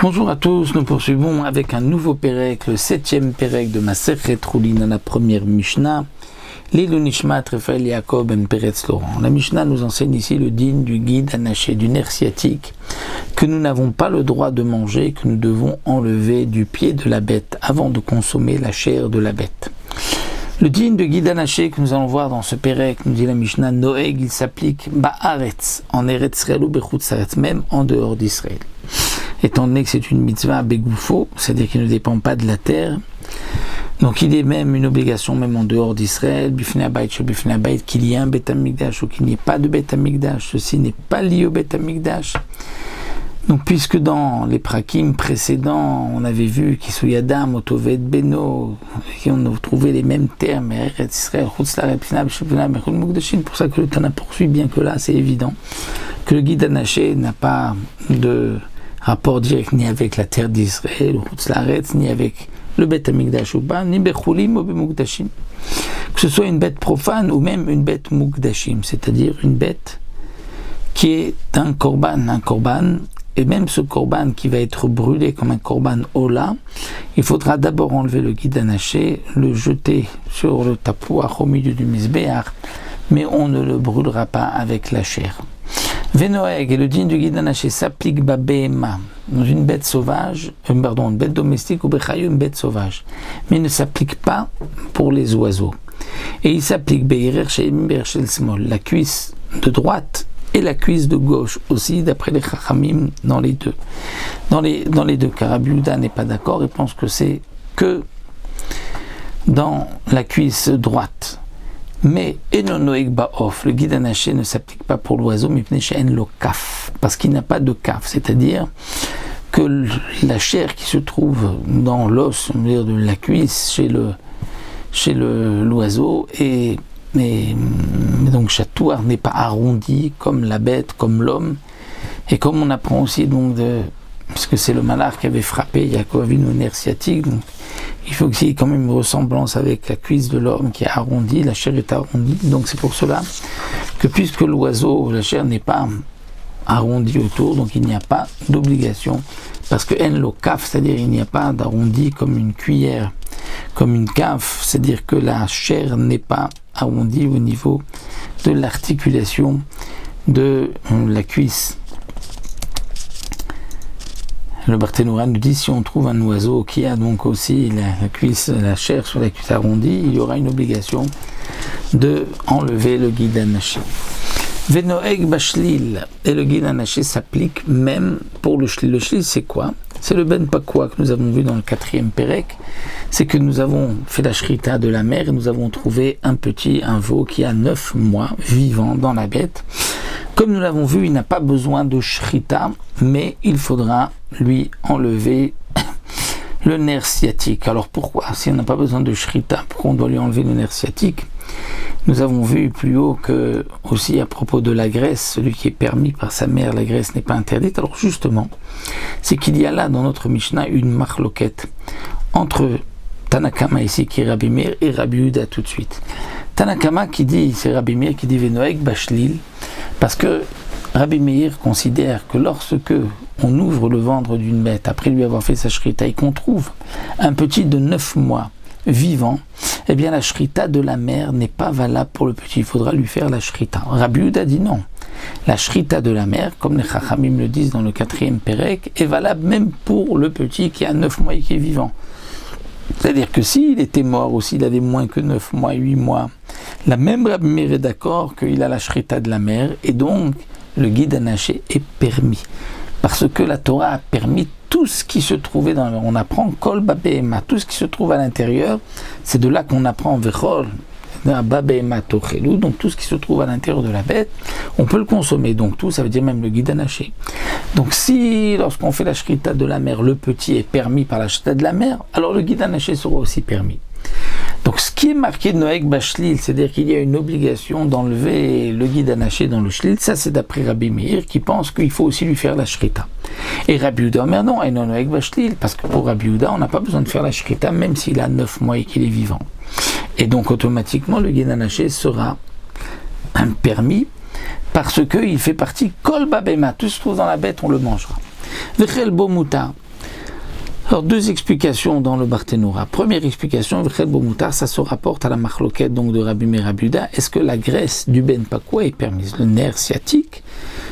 Bonjour à tous, nous poursuivons avec un nouveau Pérec, le 7e Pérec de Masechet Trulin dans la première Mishnah, L'Ilou Nishmat Raphaël Yaakov Ben Peretz Laurent. La Mishnah nous enseigne ici le din du guide anaché, du nerf sciatique, que nous n'avons pas le droit de manger, que nous devons enlever du pied de la bête avant de consommer la chair de la bête. Le din de guide anaché que nous allons voir dans ce Pérec, nous dit la Mishnah, Noeg, il s'applique Ba'aretz, en Eretz Israël ou Bechutz Aretz, même en dehors d'Israël. Étant donné que c'est une mitzvah à Begoufo, c'est-à-dire qu'il ne dépend pas de la terre, donc il est même une obligation, même en dehors d'Israël, Bifnei Habayit, Bifnei Habayit, qu'il y ait un Beth Amikdash ou qu'il n'y ait pas de Beth Amikdash, ceci n'est pas lié au Beth Amikdash. Donc puisque dans les prakim précédents, on avait vu qu'Isuyadam, Otoved Beno, qui on a trouvé les mêmes termes, Eretz Israël, Chutz La'aretz, Bifnei Habayit, Bechol Mukdashin, pour ça que le Tana poursuit, bien que là c'est évident, que le guide anaché n'a pas de rapport direct ni avec la terre d'Israël, ou Chutz La'aretz, ni avec le Beth Amikdash ou pas, ni Bechulim ou Bemukdashim. Que ce soit une bête profane ou même une bête Mukdashim, c'est-à-dire une bête qui est un korban, et même ce korban qui va être brûlé comme un korban Ola, il faudra d'abord enlever le guide anaché, le jeter sur le tapouach au milieu du misbéach, mais on ne le brûlera pas avec la chair. Venoeg, et le din du guide anaché s'applique babéma, dans une bête sauvage, une bête domestique ou bechayu, une bête sauvage, mais il ne s'applique pas pour les oiseaux. Et il s'applique beirer shel smol, la cuisse de droite et la cuisse de gauche aussi, d'après les chachamim, dans les deux. Dans les deux cas, Rabbi Yehuda n'est pas d'accord et pense que c'est que dans la cuisse droite. Mais Enonoeg Ba'of, le guide anaché ne s'applique pas pour l'oiseau, mais lo kaf, parce qu'il n'a pas de kaf, c'est-à-dire que la chair qui se trouve dans l'os, on veut dire de la cuisse chez l'oiseau, et donc chatouar n'est pas arrondi comme la bête, comme l'homme, et comme on apprend aussi donc parce que c'est le malach qui avait frappé Yaakov Avinu au nerf sciatique, donc il faut qu'il y ait quand même une ressemblance avec la cuisse de l'homme qui est arrondie, la chair est arrondie, donc c'est pour cela que puisque l'oiseau, la chair n'est pas arrondie autour, donc il n'y a pas d'obligation, parce que en lo kaf, c'est-à-dire il n'y a pas d'arrondi comme une cuillère, comme une kaf, c'est-à-dire que la chair n'est pas arrondie au niveau de l'articulation de la cuisse. Le Barthénoura nous dit, si on trouve un oiseau qui a donc aussi la cuisse, la chair sur la cuisse arrondie, il y aura une obligation de enlever le guide anaché. Venoeg bashlil, et le guide anaché s'applique même pour le shlil. Le shlil, c'est quoi? C'est le ben pakwa que nous avons vu dans le 4e Pérec. C'est que nous avons fait la shrita de la mer et nous avons trouvé un veau qui a 9 mois vivant dans la bête. Comme nous l'avons vu, il n'a pas besoin de shrita, mais il faudra lui enlever le nerf sciatique. Alors pourquoi? Si on n'a pas besoin de shrita, pourquoi on doit lui enlever le nerf sciatique? Nous avons vu plus haut que, aussi à propos de la graisse, celui qui est permis par sa mère, la graisse n'est pas interdite. Alors justement, c'est qu'il y a là dans notre Mishnah une marloquette entre Tanakama ici qui est Rabbi Meir et Rabbi Yehuda tout de suite. Tanakama qui dit, c'est Rabbi Meir qui dit Venoeg bashlil, parce que Rabbi Meir considère que lorsque on ouvre le ventre d'une bête après lui avoir fait sa shrita et qu'on trouve un petit de 9 mois vivant, eh bien la shrita de la mère n'est pas valable pour le petit, il faudra lui faire la shrita. Rabbi Yehuda dit non, la shrita de la mère, comme les chachamim le disent dans le 4e Pérec, est valable même pour le petit qui a 9 mois et qui est vivant. C'est-à-dire que s'il était mort ou s'il avait moins que 9 mois, 8 mois, la même Rabbi Meir est d'accord qu'il a la shrita de la mère, et donc le guide anaché est permis. Parce que la Torah a permis tout ce qui se trouvait dans la mer. On apprend kol babéma, tout ce qui se trouve à l'intérieur, c'est de là qu'on apprend vechol, babéma tochelu, donc tout ce qui se trouve à l'intérieur de la bête, on peut le consommer. Donc tout, ça veut dire même le guide anaché. Donc si, lorsqu'on fait la shrita de la mer, le petit est permis par la shrita de la mer, alors le guide anaché sera aussi permis. Donc ce qui est marqué Noeg bashlil, c'est-à-dire qu'il y a une obligation d'enlever le guide anaché dans le shlil, ça c'est d'après Rabbi Meir qui pense qu'il faut aussi lui faire la shrita. Et Rabbi Yehuda, mais non, et non Noeg bashlil, parce que pour Rabbi Yehuda, on n'a pas besoin de faire la shrita même s'il a 9 mois et qu'il est vivant. Et donc automatiquement le guide anaché sera un permis parce qu'il fait partie kol babéma, tout ce qui se trouve dans la bête on le mangera. Vechel bo mutar, Alors, deux explications dans le Barthénoura. Première explication, ça se rapporte à la marloquette donc de Rabbi Meir Rabbi Yehuda. Est-ce que la graisse du Ben Pakwa est permise? Le nerf sciatique,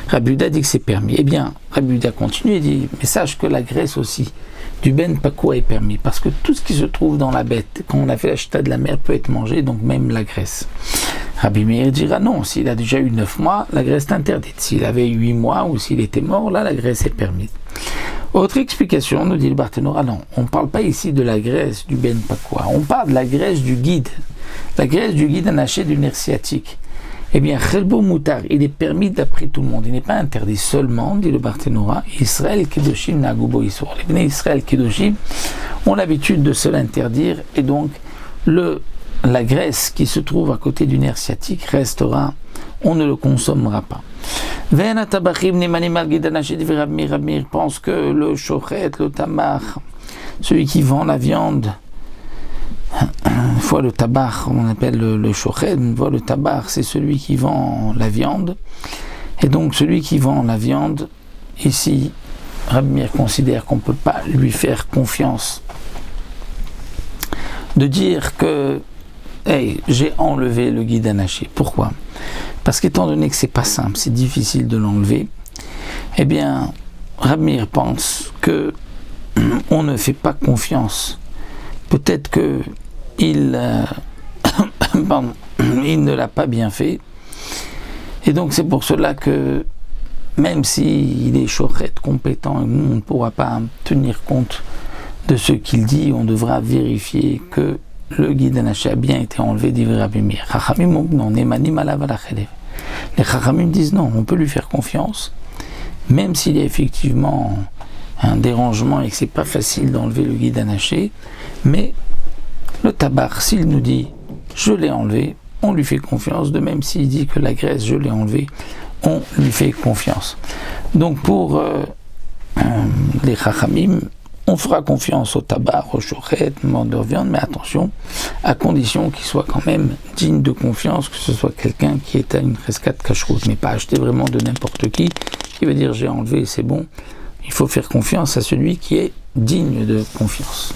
Rabbi Yehuda dit que c'est permis. Eh bien, Rabbi Yehuda continue et dit, mais sache que la graisse aussi du Ben Pakwa est permis, parce que tout ce qui se trouve dans la bête, quand on a fait la chita de la mer, peut être mangé, donc même la graisse. Rabbi Meir dira non, s'il a déjà eu 9 mois, la graisse est interdite. S'il avait 8 mois ou s'il était mort, là, la graisse est permise. Autre explication, nous dit le Barthénoura, non, on ne parle pas ici de la graisse du Ben Pakwa, on parle de la graisse du guide. La graisse du guide anaché du nerf sciatique. Eh bien, Chelbo Moutar, il est permis d'après tout le monde, il n'est pas interdit seulement, dit le Barthénoura, Israël Kedoshim Nagubo Isor. Les béné Israël Kedoshim ont l'habitude de se l'interdire, et donc la graisse qui se trouve à côté du nerf sciatique restera, on ne le consommera pas. Rabbi Meir pense que le shochet, le tamar, celui qui vend la viande, une fois le tabar, on appelle le shochet, une fois le tabar, c'est celui qui vend la viande, et donc celui qui vend la viande, ici, Rabbi Meir considère qu'on ne peut pas lui faire confiance de dire que hey, j'ai enlevé le guide anaché. Pourquoi? Parce qu'étant donné que c'est pas simple, c'est difficile de l'enlever, eh bien, Rabbi Meir pense que on ne fait pas confiance. Peut-être que il ne l'a pas bien fait, et donc c'est pour cela que même s'il est chochet, compétent, on ne pourra pas tenir compte de ce qu'il dit, on devra vérifier que le guide anaché a bien été enlevé, dit Rabbi Meir. Les Chachamim disent non, on peut lui faire confiance, même s'il y a effectivement un dérangement et que c'est pas facile d'enlever le guide anaché, mais le tabar, s'il nous dit je l'ai enlevé, on lui fait confiance, de même s'il dit que la graisse je l'ai enlevée, on lui fait confiance. Donc pour les Chachamim, on fera confiance au tabac, au shochet, de viande, mais attention, à condition qu'il soit quand même digne de confiance, que ce soit quelqu'un qui est à une rescate cache-route, mais pas acheter vraiment de n'importe qui veut dire j'ai enlevé, c'est bon. Il faut faire confiance à celui qui est digne de confiance.